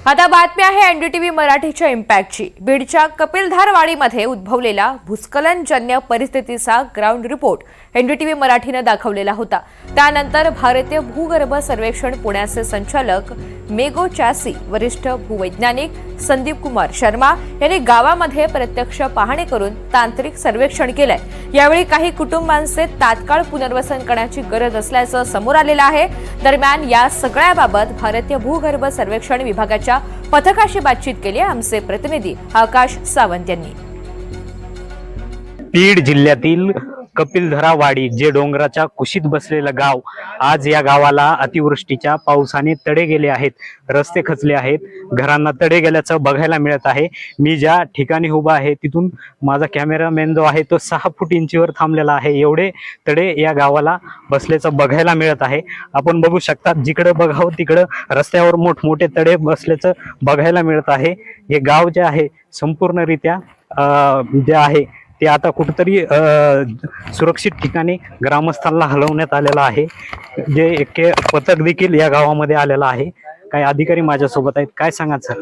आता बातमी आहे एनडीटीव्ही मराठीच्या इम्पॅक्टची। बीडच्या कपिलधारवाडीमध्ये उद्भवलेला भूस्खलनजन्य परिस्थितीचा ग्राउंड रिपोर्ट एनडीटीव्ही मराठीने दाखवलेला होता। त्यानंतर भारतीय भूगर्भ सर्वेक्षण पुण्याचे संचालक मेगो चॅसी, वरिष्ठ भूवैज्ञानिक संदीप कुमार शर्मा यांनी गावामध्ये प्रत्यक्ष पाहणी करून तांत्रिक सर्वेक्षण केलंय। यावेळी काही कुटुंबांचे तात्काळ पुनर्वसन करण्याची गरज असल्याचं समोर आलेलं आहे। दरम्यान या सगळ्याबाबत भारतीय भूगर्भ सर्वेक्षण विभागाच्या पथकाशी बातचीत केली आमचे प्रतिनिधी आकाश सावंत यांनी। बीड जिल्ह्यातील कपिलधारवाडी जे डोंगराच्या कुशीत बसलेलं गाव, आज या गावाला अतिवृष्टीच्या पावसाने तडे गेले आहेत, रस्ते खचले आहेत, घरांना तडे गेल्याचं बघायला मिळत आहे। मी ज्या ठिकाणी उभा आहे तिथून माझा कॅमेरामॅन जो आहे तो 6 फूट इंचीवर थांबलेला आहे। एवढे तडे या गावाला बसल्याचं बघायला मिळत आहे। आपण बघू शकता, जिकडे बघावं तिकडं रस्त्यावर मोठमोठे तडे बसल्याचं बघायला मिळत आहे। हे गाव जे आहे संपूर्णरित्या जे आहे ते आता कुठेतरी सुरक्षित ठिकाणी ग्रामस्थांना हलवण्यात आलेलं आहे। जे एक पथक देखील या गावामध्ये आलेलं आहे। काही अधिकारी माझ्यासोबत आहेत, काय सांगा सर?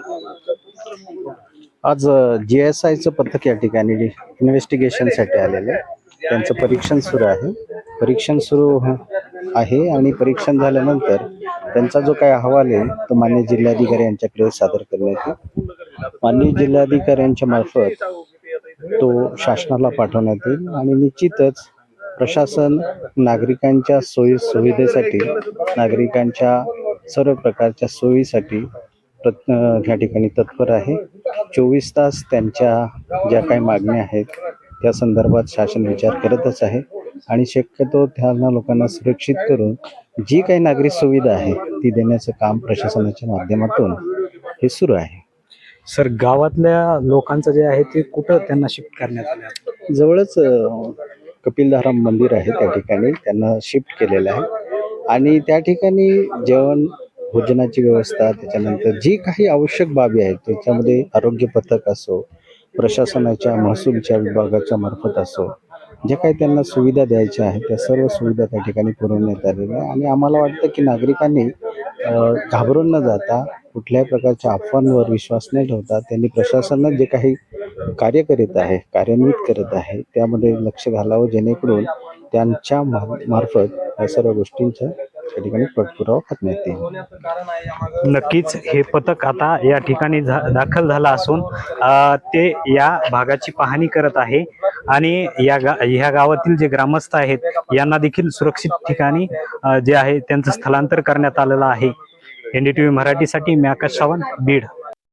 आज GSIचं पथक या ठिकाणी इन्व्हेस्टिगेशनसाठी आलेलं आहे। त्यांचं परीक्षण सुरू आहे आणि परीक्षण झाल्यानंतर त्यांचा जो काही अहवाल आहे तो माननीय जिल्हाधिकारी यांच्याकडे सादर करण्यात येईल। माननीय जिल्हाधिकाऱ्यांच्या मार्फत तो शासनाला पाठवण्यात येईल आणि निश्चितच प्रशासन नागरिकांच्या सोयी सुविधेसाठी, नागरिकांच्या सर्व प्रकारच्या सोयीसाठी या ठिकाणी तत्पर आहे। 24 तास त्यांच्या ज्या काही मागण्या आहेत त्या संदर्भात शासन विचार करतच आहे आणि शक्यतो त्यांना लोकांना सुरक्षित करून जी काही नागरी सुविधा आहे ती देण्याचं काम प्रशासनाच्या माध्यमातून हे सुरू आहे। सर, गावातल्या लोकांचं जे आहे ते कुठं त्यांना शिफ्ट करण्यात आलं? जवळच कपिलधारा मंदिर आहे, त्या ठिकाणी त्यांना शिफ्ट केलेलं आहे आणि त्या ठिकाणी जेवण भोजनाची व्यवस्था, त्याच्यानंतर जी काही आवश्यक बाबी आहेत त्याच्यामध्ये आरोग्य पथक असो, प्रशासनाच्या महसूलच्या विभागाच्या मार्फत असो, जे काही त्यांना सुविधा द्यायच्या आहेत त्या सर्व सुविधा त्या ठिकाणी पुरवण्यात आलेल्या आहे। आणि आम्हाला वाटतं की नागरिकांनी घाबरून न जाता, कुठल्याही प्रकारच्या अफवांवर विश्वास न ठेवता त्यांनी प्रशासनाने जे काही कार्य कार्यान्वित करत आहे त्यामध्ये लक्ष घालावं, जेणेकरून त्यांच्या मार्फत या सर्व गोष्टींचा त्या ठिकाणी पाठपुरावा करण्यात येईल। नक्कीच हे पथक आता या ठिकाणी दाखल झाला असून ते या भागाची पाहणी करत आहे आणि या गावातील जे ग्रामस्थ आहेत यांना देखील सुरक्षित ठिकाणी जे आहे त्यांचं स्थलांतर करण्यात आलेलं आहे। एनडीटीव्ही मराठीसाठी मी आकाश सावंत, बीड।